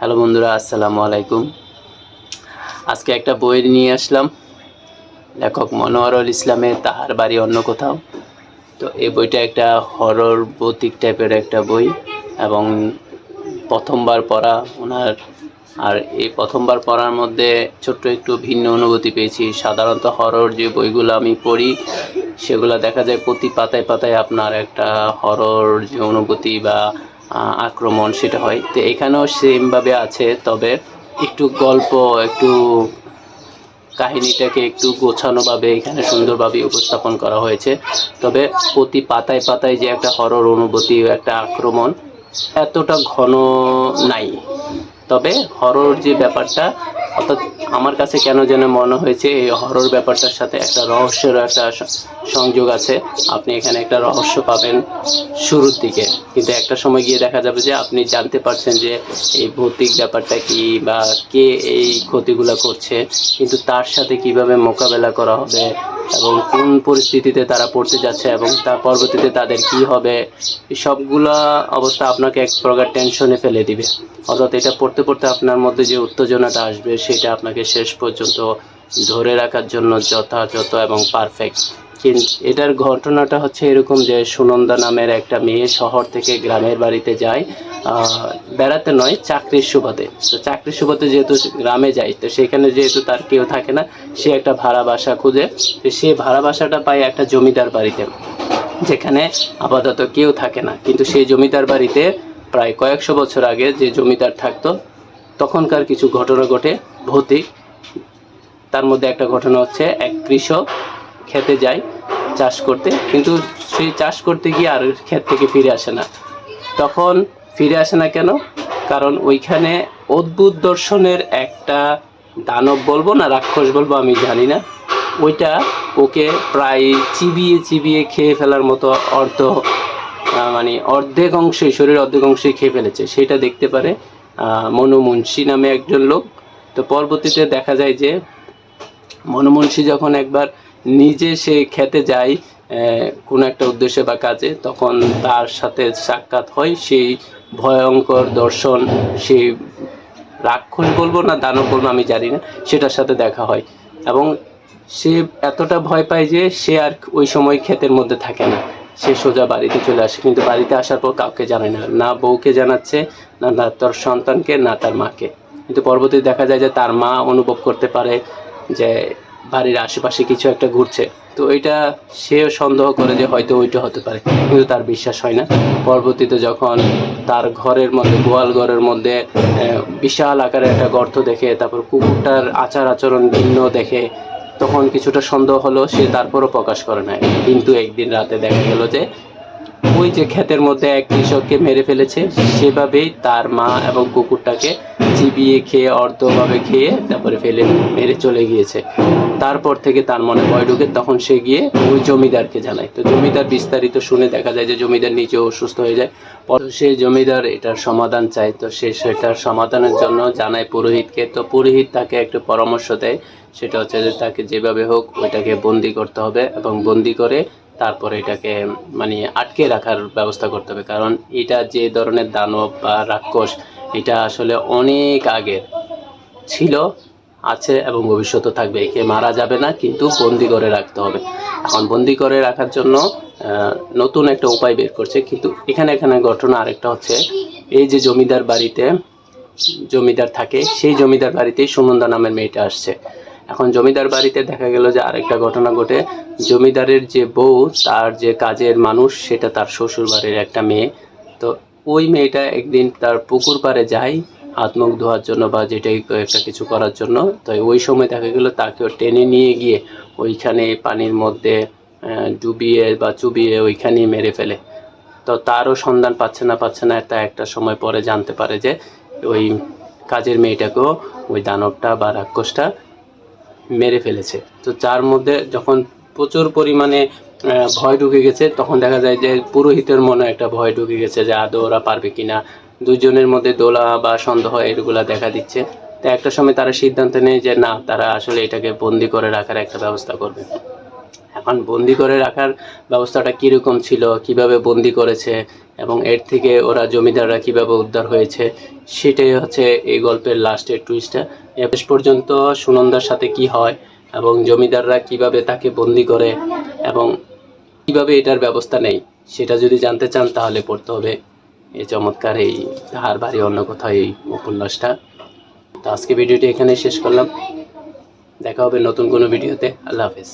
Hello বন্ধুরা, আসসালামু আলাইকুম। আজকে একটা বই নিয়ে আসলাম, লেখক মনোয়ারুল ইসলামের তাহার বাড়ি অন্য কোথাও। তো এই বইটা একটা হরর ভৌতিক টাইপের একটা বই এবং প্রথমবার পড়া ওনার। আর এই প্রথমবার পড়ার মধ্যে ছোট্ট একটু ভিন্ন অনুভূতি পেয়েছি। সাধারণত হরর যে বইগুলো আমি পড়ি সেগুলো দেখা যায় প্রতি পাতায় পাতায় আপনার একটা হরর যে অনুভূতি বা আক্রমণ সেটা হয়। তো এখানেও সেমভাবে আছে, তবে একটু গল্প, একটু কাহিনীটাকে একটু গোছানোভাবে এখানে সুন্দরভাবে উপস্থাপন করা হয়েছে। তবে প্রতি পাতায় পাতায় যে একটা হরর অনুভূতি, একটা আক্রমণ এতটা ঘন নাই। তবে হরর যে ব্যাপারটা, অর্থাৎ আমার কাছে কেন যেন মনে হয়েছে এই হরর ব্যাপারটার সাথে একটা রহস্যের একটা সংযোগ আছে। আপনি এখানে একটা রহস্য পাবেন শুরুর দিকে, কিন্তু একটা সময় গিয়ে দেখা যাবে যে আপনি জানতে পারছেন যে এই ভৌতিক ব্যাপারটা কি বা কে এই ক্ষতিগুলো করছে, কিন্তু তার সাথে কিভাবে মোকাবেলা করা হবে এবং কোন পরিস্থিতিতে তারা পড়তে যাচ্ছে এবং তার পরবর্তীতে তাদের কি হবে, সবগুলা অবস্থা আপনাকে এক প্রকার টেনশনে ফেলে দিবে। অর্থাৎ এটা পড়তে পড়তে আপনার মধ্যে যে উত্তেজনাটা আসবে সেটা আপনাকে শেষ পর্যন্ত ধরে রাখার জন্য যথাযথ এবং পারফেক্ট। কিন্তু এটার ঘটনাটা হচ্ছে এরকম যে সুনন্দা নামের একটা মেয়ে শহর থেকে গ্রামের বাড়িতে যায় বেড়াতে নয়, চাকরির সুবাদে। তো চাকরির সুবাদে যেহেতু গ্রামে যায়, তো সেখানে যেহেতু তার কেউ থাকে না, সে একটা ভাড়া বাসা খুঁজে। তো সে ভাড়া বাসাটা পায় একটা জমিদার বাড়িতে, যেখানে আপাতত কেউ থাকে না। কিন্তু সেই জমিদার বাড়িতে প্রায় কয়েকশো বছর আগে যে জমিদার থাকতো তখনকার কিছু ঘটনা ঘটে ভৌতিক। তার মধ্যে একটা ঘটনা হচ্ছে, এক কৃষক খেতে যায় চাষ করতে, কিন্তু সেই চাষ করতে গিয়ে আর ক্ষেত থেকে ফিরে আসে না। তখন ফিরে আসে না কেন? কারণ ওইখানে অদ্ভুত দর্শনের একটা দানব বলবো না রাক্ষস বলবো আমি জানি না, ওইটা ওকে প্রায় চিবিয়ে চিবিয়ে খেয়ে ফেলার মতো মানে অর্ধেক অংশই, শরীর অর্ধেক অংশই খেয়ে ফেলেছে। সেটা দেখতে পারে মনু মুন্সি নামে একজন লোক। তো পরবর্তীতে দেখা যায় যে মনু মুন্সি যখন একবার নিজে সে খেতে যায় কোনো একটা উদ্দেশ্যে বা কাজে, তখন তার সাথে সাক্ষাৎ হয় সেই ভয়ঙ্কর দর্শন, সেই রাক্ষস বলবো না দানব বলবো আমি জানি না, সেটার সাথে দেখা হয়। এবং সে এতটা ভয় পায় যে সে আর ওই সময় ক্ষেতের মধ্যে থাকে না, সে সোজা বাড়িতে চলে আসে। কিন্তু বাড়িতে আসার পর কাউকে জানায় না, না বউকে জানাচ্ছে, না তার সন্তানকে, না তার মাকে। কিন্তু পরবর্তীতে দেখা যায় যে তার মা অনুভব করতে পারে যে বাড়ির আশেপাশে কিছু একটা ঘুরছে। তো এটা সেও সন্দেহ করে যে হয়তো ওইটা হতে পারে, কিন্তু তার বিশ্বাস হয় না। পরবর্তীতে যখন তার ঘরের মধ্যে, গোয়াল ঘরের মধ্যে বিশাল আকারের একটা গর্ত দেখে, তারপর কুকুরটার আচার আচরণ ভিন্ন দেখে, তখন কিছুটা সন্দেহ হলো, সে তারপরও প্রকাশ করে না। কিন্তু একদিন রাতে দেখা গেল যে ওই যে ক্ষেতের মধ্যে এক কৃষককে মেরে ফেলেছে, সেভাবেই তার মা এবং কুকুরটাকে চিবিয়ে খেয়ে, অর্ধভাবে খেয়ে তারপরে ফেলে মেরে চলে গিয়েছে। তারপর থেকে তার মনে ভয় ঢুকে, তখন সে গিয়ে ওই জমিদারকে জানায়। তো জমিদার বিস্তারিত শুনে দেখা যায় যে জমিদার নিজেও অসুস্থ হয়ে যায়। পরে সেই জমিদার এটার সমাধান চায়, তো সে সেটার সমাধানের জন্য জানায় পুরোহিতকে। তো পুরোহিত তাকে একটা পরামর্শ দেয়, সেটা হচ্ছে যে তাকে যেভাবে হোক ওইটাকে বন্দি করতে হবে এবং বন্দি করে তারপরে এটাকে মানে আটকে রাখার ব্যবস্থা করতে হবে। কারণ এটা যে ধরনের দানব বা রাক্ষস, এটা আসলে অনেক আগের ছিল, আছে এবং ভবিষ্যতে থাকবে। একে মারা যাবে না, কিন্তু বন্দি করে রাখতে হবে। এখন বন্দি করে রাখার জন্য নতুন একটা উপায় বের করছে। কিন্তু এখানে ঘটনা আরেকটা হচ্ছে, এই যে জমিদার বাড়িতে জমিদার থাকে, সেই জমিদার বাড়িতেই সুনন্দা নামের মেয়েটা আসছে। এখন জমিদার বাড়িতে দেখা গেল যে আরেকটা ঘটনা ঘটে, জমিদারের যে বউ, তার যে কাজের মানুষ, সেটা তার শ্বশুর বাড়ির একটা মেয়ে। তো ওই মেয়েটা একদিন তার পুকুর পাড়ে যায় হাত মুখ ধোয়ার জন্য বা যেটাই একটা কিছু করার জন্য। তো ওই সময় দেখা গেল তাকেও টেনে নিয়ে গিয়ে ওইখানে পানির মধ্যে ডুবিয়ে বা চুবিয়ে ওইখানেই মেরে ফেলে। তো তারও সন্ধান পাচ্ছে না, একটা সময় পরে জানতে পারে যে ওই কাজের মেয়েটাকেও ওই দানবটা বা রাক্ষসটা মেরে ফেলেছে। তো যার মধ্যে যখন প্রচুর পরিমাণে ভয় ঢুকে গেছে, তখন দেখা যায় যে পুরোহিতের মনে একটা ভয় ঢুকে গেছে যে আদৌ ওরা পারবে কিনা। দুজনের মধ্যে দোলা বা সন্দেহ এগুলা দেখা দিচ্ছে। তো একটা সময় তারা সিদ্ধান্ত নেয় যে না, তারা আসলে এটাকে বন্দি করে রাখার একটা ব্যবস্থা করবে। এখন বন্দি করে রাখার ব্যবস্থাটা কীরকম ছিল, কিভাবে বন্দি করেছে এবং এর থেকে ওরা জমিদাররা কিভাবে উদ্ধার হয়েছে, সেটাই হচ্ছে এই গল্পের লাস্টের টুইস্টটা। শেষ পর্যন্ত সুনন্দার সাথে কি হয় এবং জমিদাররা কিভাবে তাকে বন্দি করে এবং কিভাবে এটার ব্যবস্থা নেই, সেটা যদি জানতে চান তাহলে পড়তে হবে এই চমৎকার এই তাহার বাড়ি অন্য কোথাও এই উপন্যাসটা। তো আজকে ভিডিওটি এখানেই শেষ করলাম, দেখা হবে নতুন কোনো ভিডিওতে। আল্লাহ হাফেজ।